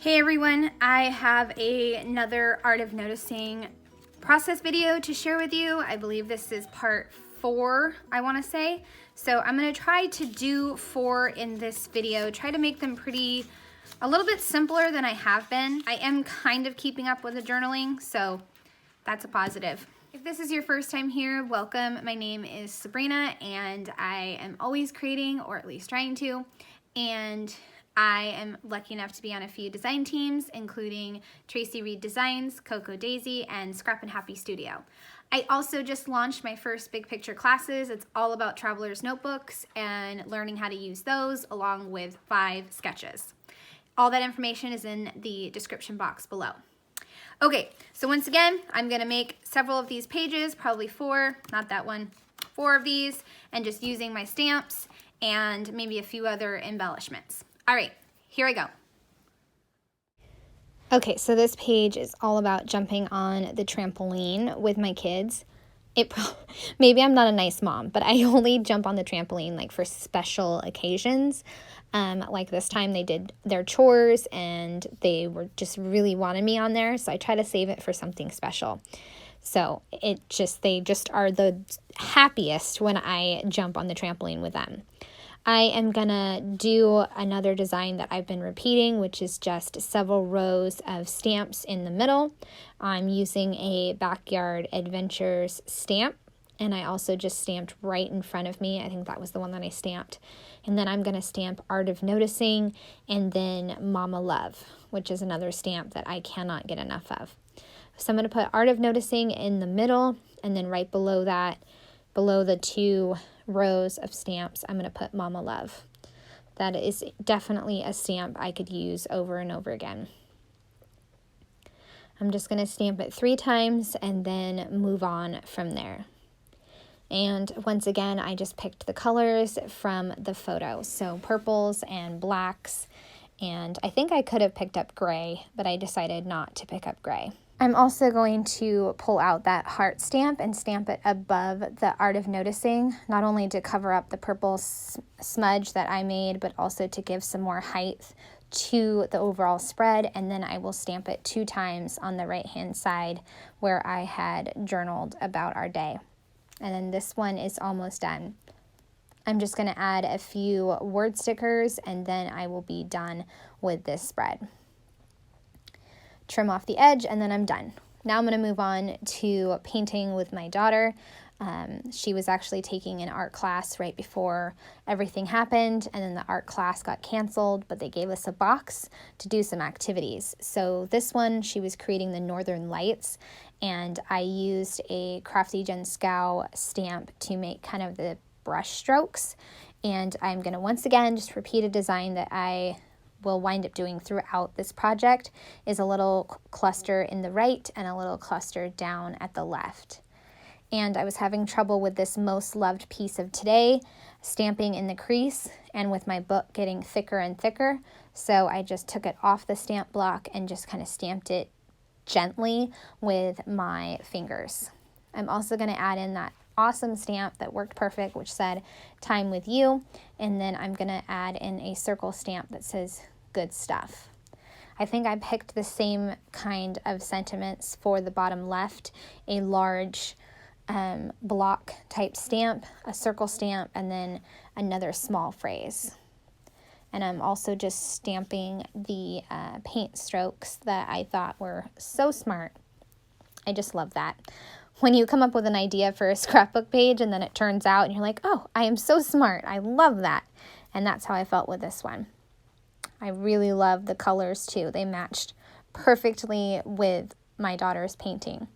Hey everyone, I have another Art of Noticing process video to share with you. I believe this is part 4, I want to say. So I'm going to try to do 4 in this video, try to make them a little bit simpler than I have been. I am kind of keeping up with the journaling, so that's a positive. If this is your first time here, welcome. My name is Sabrina and I am always creating, or at least trying to, and I am lucky enough to be on a few design teams, including Tracy Reed Designs, Coco Daisy, and Scrap and Happy Studio. I also just launched my first big picture classes. It's all about traveler's notebooks and learning how to use those along with 5 sketches. All that information is in the description box below. Okay, so once again, I'm gonna make several of these pages, probably 4, not that one, 4 of these, and just using my stamps and maybe a few other embellishments. All right, here I go. Okay, so this page is all about jumping on the trampoline with my kids. Maybe I'm not a nice mom, but I only jump on the trampoline like for special occasions. Like this time they did their chores and they were just really wanted me on there, so I try to save it for something special. So they just are the happiest when I jump on the trampoline with them. I am gonna do another design that I've been repeating, which is just several rows of stamps in the middle. I'm using a Backyard Adventures stamp, and I also just stamped right in front of me. I think that was the one that I stamped. And then I'm gonna stamp Art of Noticing, and then Mama Love, which is another stamp that I cannot get enough of. So I'm gonna put Art of Noticing in the middle, and then right below that, below the 2 rows of stamps, I'm going to put Mama Love. That is definitely a stamp I could use over and over again. I'm just going to stamp it 3 times and then move on from there. And once again, I just picked the colors from the photo. So purples and blacks, and I think I could have picked up gray, but I decided not to pick up gray. I'm also going to pull out that heart stamp and stamp it above the Art of Noticing, not only to cover up the purple smudge that I made, but also to give some more height to the overall spread. And then I will stamp it 2 times on the right-hand side where I had journaled about our day. And then this one is almost done. I'm just going to add a few word stickers and then I will be done with this spread. Trim off the edge, and then I'm done. Now I'm going to move on to painting with my daughter. She was actually taking an art class right before everything happened, and then the art class got canceled, but they gave us a box to do some activities. So this one, she was creating the Northern Lights, and I used a Crafty Jen Schow stamp to make kind of the brush strokes. And I'm going to once again just repeat a design that I will wind up doing throughout this project, is a little cluster in the right and a little cluster down at the left. And I was having trouble with this Most Loved Piece of Today stamping in the crease, and with my book getting thicker and thicker, so I just took it off the stamp block and just kind of stamped it gently with my fingers. I'm also going to add in that awesome stamp that worked perfect, which said Time with You, and then I'm going to add in a circle stamp that says Good Stuff. I think I picked the same kind of sentiments for the bottom left, a large block type stamp, a circle stamp, and then another small phrase. And I'm also just stamping the paint strokes that I thought were so smart. I just love that. When you come up with an idea for a scrapbook page and then it turns out and you're like, oh, I am so smart. I love that. And that's how I felt with this one. I really love the colors too. They matched perfectly with my daughter's painting.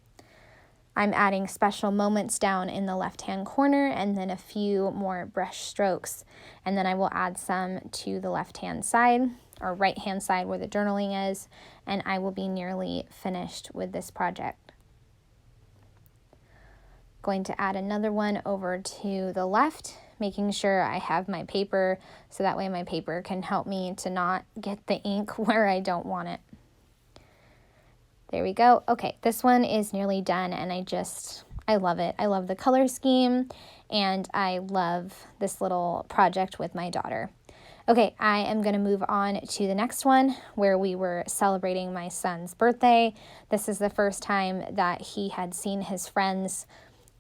I'm adding special moments down in the left-hand corner and then a few more brush strokes. And then I will add some to the left-hand side or right-hand side where the journaling is. And I will be nearly finished with this project. Going to add another one over to the left, making sure I have my paper so that way my paper can help me to not get the ink where I don't want it. There we go. Okay, this one is nearly done and I love it. I love the color scheme and I love this little project with my daughter. Okay, I am going to move on to the next one where we were celebrating my son's birthday. This is the first time that he had seen his friends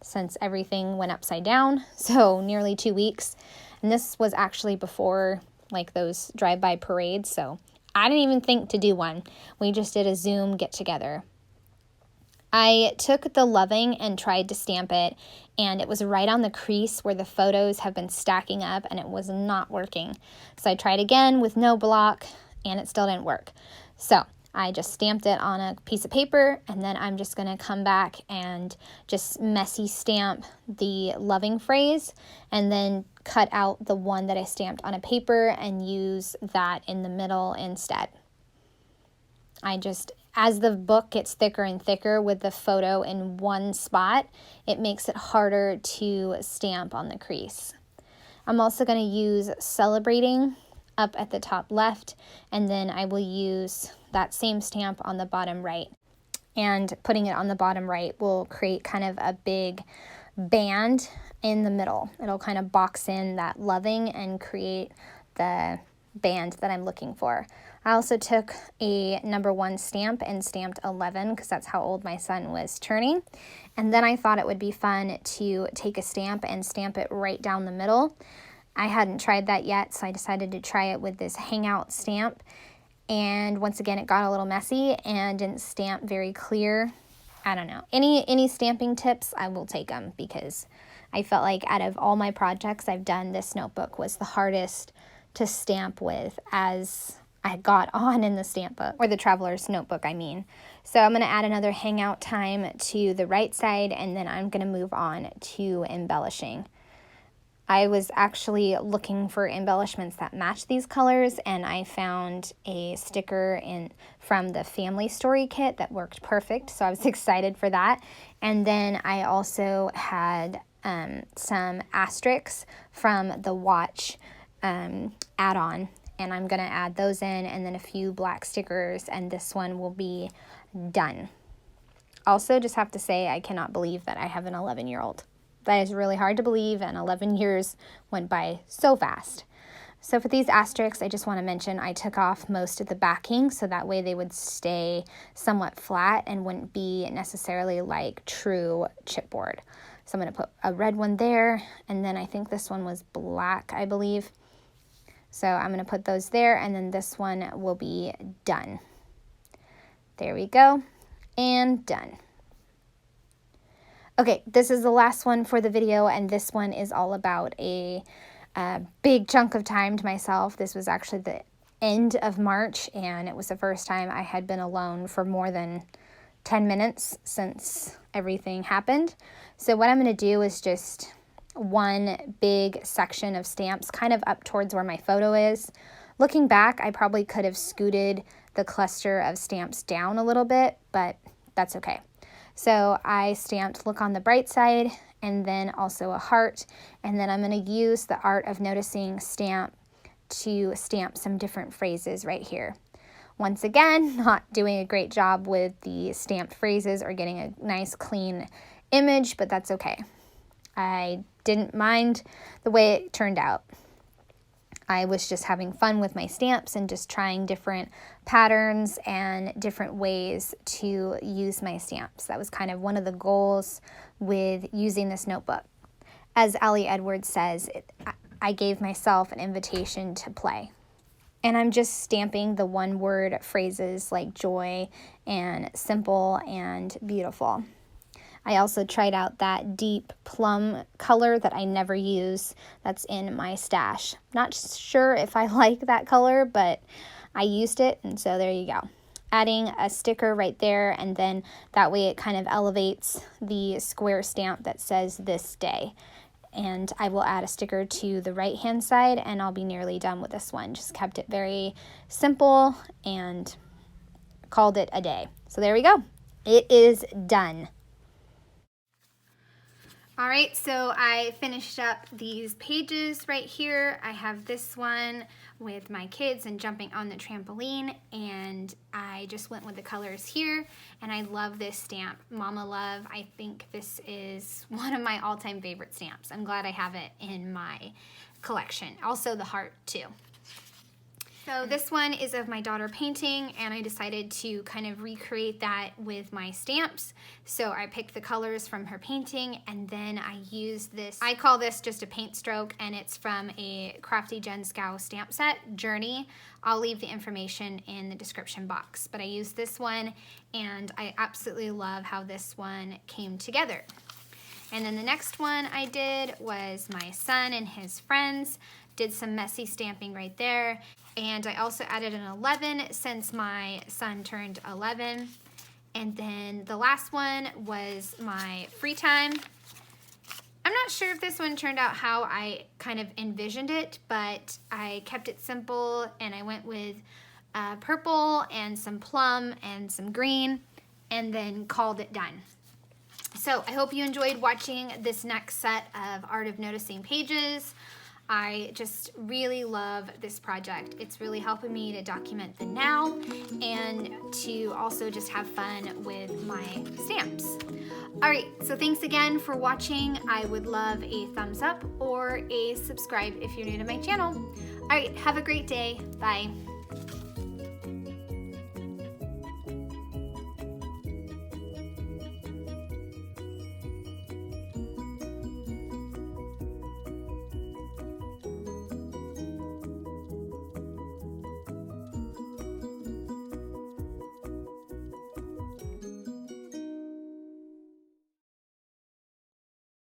since everything went upside down, so nearly 2 weeks. And this was actually before like those drive-by parades, so I didn't even think to do one. We just did a Zoom get-together. I took the loving and tried to stamp it, and it was right on the crease where the photos have been stacking up, and it was not working. So I tried again with no block, and it still didn't work. So I just stamped it on a piece of paper, and then I'm just going to come back and just messy stamp the loving phrase, and then cut out the one that I stamped on a paper and use that in the middle instead. As the book gets thicker and thicker with the photo in one spot, it makes it harder to stamp on the crease. I'm also going to use Celebrating up at the top left, and then I will use that same stamp on the bottom right. And putting it on the bottom right will create kind of a big band in the middle. It'll kind of box in that loving and create the band that I'm looking for. I also took a number 1 stamp and stamped 11 because that's how old my son was turning. And then I thought it would be fun to take a stamp and stamp it right down the middle. I hadn't tried that yet, so I decided to try it with this hangout stamp. And once again, it got a little messy and didn't stamp very clear. I don't know. Any stamping tips, I will take them, because I felt like out of all my projects I've done, this notebook was the hardest to stamp with as I got on in the stamp book, or the traveler's notebook, I mean. So I'm going to add another hangout time to the right side, and then I'm going to move on to embellishing. I was actually looking for embellishments that match these colors, and I found a sticker from the Family Story kit that worked perfect, so I was excited for that. And then I also had some asterisks from the watch add-on, and I'm going to add those in, and then a few black stickers, and this one will be done. Also, just have to say, I cannot believe that I have an 11-year-old. That is really hard to believe, and 11 years went by so fast. So for these asterisks, I just want to mention I took off most of the backing, so that way they would stay somewhat flat and wouldn't be necessarily like true chipboard. So I'm going to put a red one there, and then I think this one was black, I believe. So I'm going to put those there, and then this one will be done. There we go, and done. Okay, this is the last one for the video, and this one is all about a big chunk of time to myself. This was actually the end of March, and it was the first time I had been alone for more than 10 minutes since everything happened. So what I'm going to do is just one big section of stamps kind of up towards where my photo is. Looking back, I probably could have scooted the cluster of stamps down a little bit, but that's okay. So I stamped Look on the Bright Side, and then also a heart, and then I'm going to use the Art of Noticing stamp to stamp some different phrases right here. Once again, not doing a great job with the stamped phrases or getting a nice clean image, but that's okay. I didn't mind the way it turned out. I was just having fun with my stamps and just trying different patterns and different ways to use my stamps. That was kind of one of the goals with using this notebook. As Allie Edwards says, I gave myself an invitation to play. And I'm just stamping the one-word phrases like joy and simple and beautiful. I also tried out that deep plum color that I never use that's in my stash. Not sure if I like that color, but I used it, and so there you go. Adding a sticker right there, and then that way it kind of elevates the square stamp that says this day. And I will add a sticker to the right-hand side, and I'll be nearly done with this one. Just kept it very simple and called it a day. So there we go. It is done. All right, so I finished up these pages right here. I have this one with my kids and jumping on the trampoline, and I just went with the colors here, and I love this stamp, Mama Love. I think this is one of my all-time favorite stamps. I'm glad I have it in my collection. Also the heart too. So this one is of my daughter painting, and I decided to kind of recreate that with my stamps. So I picked the colors from her painting, and then I used this, I call this just a paint stroke, and it's from a Crafty Jen Schow stamp set, Journey. I'll leave the information in the description box, but I used this one, and I absolutely love how this one came together. And then the next one I did was my son and his friends. Did some messy stamping right there. And I also added an 11 since my son turned 11. And then the last one was my free time. I'm not sure if this one turned out how I kind of envisioned it, but I kept it simple and I went with purple and some plum and some green and then called it done. So I hope you enjoyed watching this next set of Art of Noticing pages. I just really love this project. It's really helping me to document the now and to also just have fun with my stamps. All right, so thanks again for watching. I would love a thumbs up or a subscribe if you're new to my channel. All right, have a great day. Bye.